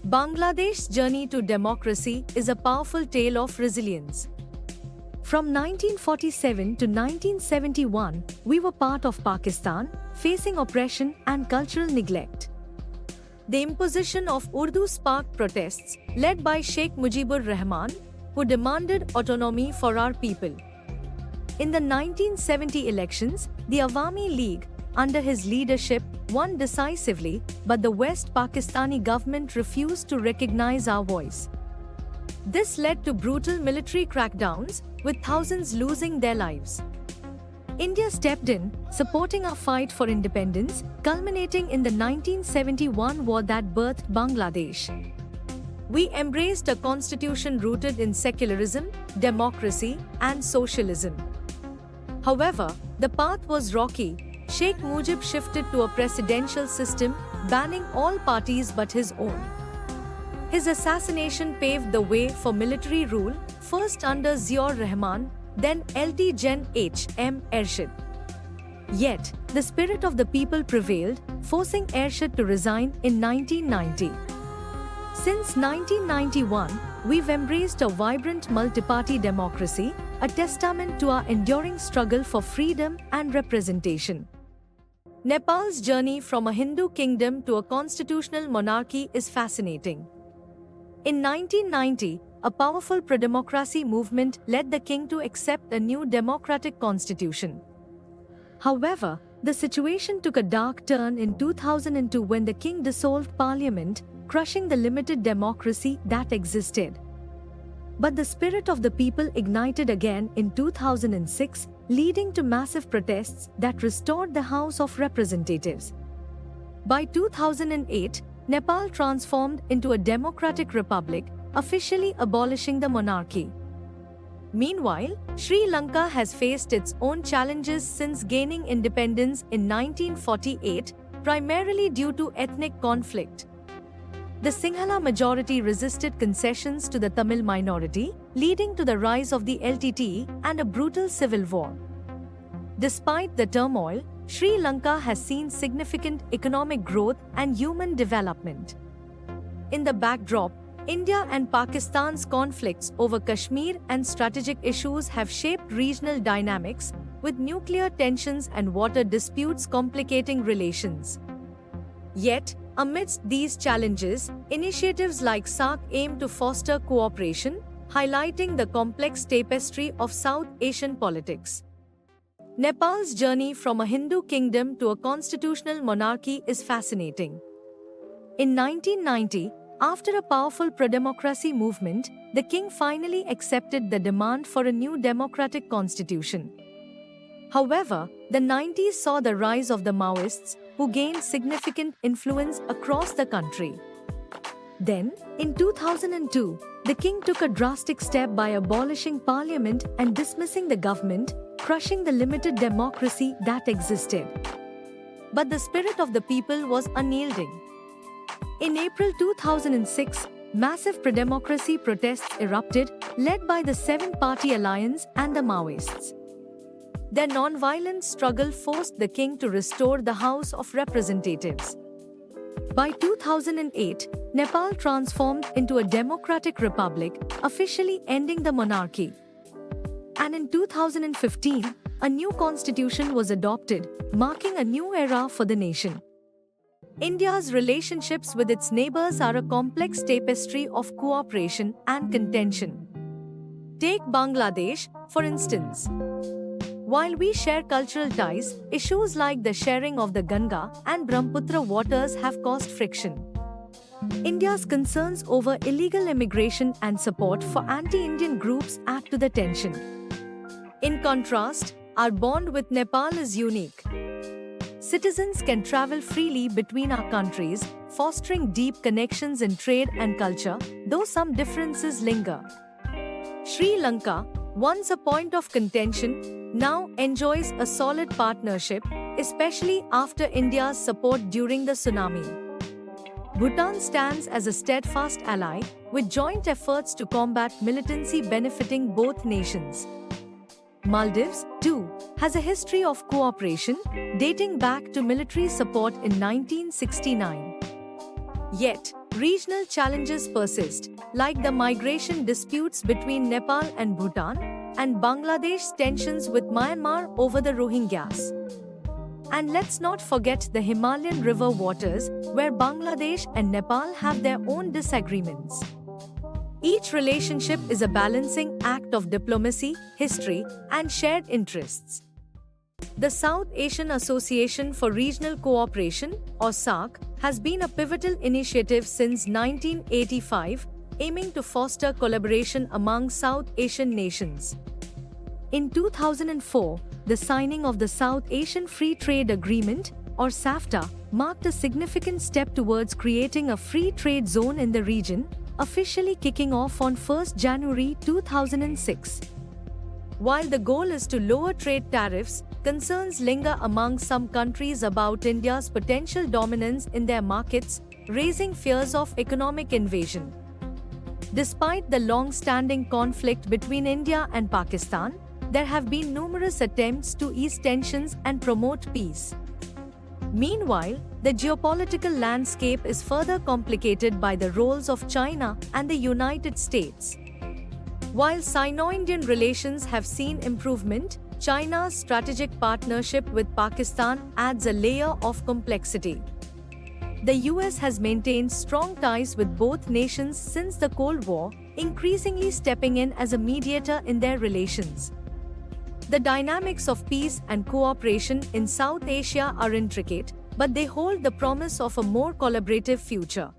Bangladesh's journey to democracy is a powerful tale of resilience. From 1947 to 1971, we were part of Pakistan, facing oppression and cultural neglect. The imposition of Urdu sparked protests, led by Sheikh Mujibur Rahman, who demanded autonomy for our people. In the 1970 elections, the Awami League, under his leadership, won decisively, but the West Pakistani government refused to recognize our voice. This led to brutal military crackdowns, with thousands losing their lives. India stepped in, supporting our fight for independence, culminating in the 1971 war that birthed Bangladesh. We embraced a constitution rooted in secularism, democracy, and socialism. However, the path was rocky. Sheikh Mujib shifted to a presidential system, banning all parties but his own. His assassination paved the way for military rule, first under Ziaur Rahman, then LT Gen H. M. Ershad. Yet, the spirit of the people prevailed, forcing Ershad to resign in 1990. Since 1991, we've embraced a vibrant multi-party democracy, a testament to our enduring struggle for freedom and representation. Nepal's journey from a Hindu kingdom to a constitutional monarchy is fascinating. In 1990, a powerful pro-democracy movement led the king to accept a new democratic constitution. However, the situation took a dark turn in 2002 when the king dissolved parliament, crushing the limited democracy that existed. But the spirit of the people ignited again in 2006, leading to massive protests that restored the House of Representatives. By 2008, Nepal transformed into a democratic republic, officially abolishing the monarchy. Meanwhile, Sri Lanka has faced its own challenges since gaining independence in 1948, primarily due to ethnic conflict. The Sinhala majority resisted concessions to the Tamil minority, leading to the rise of the LTTE and a brutal civil war. Despite the turmoil, Sri Lanka has seen significant economic growth and human development. In the backdrop, India and Pakistan's conflicts over Kashmir and strategic issues have shaped regional dynamics, with nuclear tensions and water disputes complicating relations. Yet, amidst these challenges, initiatives like SAARC aim to foster cooperation, highlighting the complex tapestry of South Asian politics. Nepal's journey from a Hindu kingdom to a constitutional monarchy is fascinating. In 1990, after a powerful pro-democracy movement, the king finally accepted the demand for a new democratic constitution. However, the 90s saw the rise of the Maoists, who gained significant influence across the country. Then, in 2002, the king took a drastic step by abolishing parliament and dismissing the government, crushing the limited democracy that existed. But the spirit of the people was unyielding. In April 2006, massive pro-democracy protests erupted, led by the Seven-Party Alliance and the Maoists. Their non-violent struggle forced the king to restore the House of Representatives. By 2008, Nepal transformed into a democratic republic, officially ending the monarchy. And in 2015, a new constitution was adopted, marking a new era for the nation. India's relationships with its neighbors are a complex tapestry of cooperation and contention. Take Bangladesh, for instance. While we share cultural ties, issues like the sharing of the Ganga and Brahmaputra waters have caused friction. India's concerns over illegal immigration and support for anti-Indian groups add to the tension. In contrast, our bond with Nepal is unique. Citizens can travel freely between our countries, fostering deep connections in trade and culture, though some differences linger. Sri Lanka, once a point of contention, now enjoys a solid partnership, especially after India's support during the tsunami. Bhutan stands as a steadfast ally, with joint efforts to combat militancy benefiting both nations. Maldives, too, has a history of cooperation, dating back to military support in 1969. Yet, regional challenges persist, like the migration disputes between Nepal and Bhutan, and Bangladesh's tensions with Myanmar over the Rohingyas. And let's not forget the Himalayan river waters, where Bangladesh and Nepal have their own disagreements. Each relationship is a balancing act of diplomacy, history, and shared interests. The South Asian Association for Regional Cooperation, or SAARC, has been a pivotal initiative since 1985, aiming to foster collaboration among South Asian nations. In 2004, the signing of the South Asian Free Trade Agreement, or SAFTA, marked a significant step towards creating a free trade zone in the region, officially kicking off on 1 January 2006. While the goal is to lower trade tariffs, concerns linger among some countries about India's potential dominance in their markets, raising fears of economic invasion. Despite the long-standing conflict between India and Pakistan, there have been numerous attempts to ease tensions and promote peace. Meanwhile, the geopolitical landscape is further complicated by the roles of China and the United States. While Sino-Indian relations have seen improvement, China's strategic partnership with Pakistan adds a layer of complexity. The US has maintained strong ties with both nations since the Cold War, increasingly stepping in as a mediator in their relations. The dynamics of peace and cooperation in South Asia are intricate, but they hold the promise of a more collaborative future.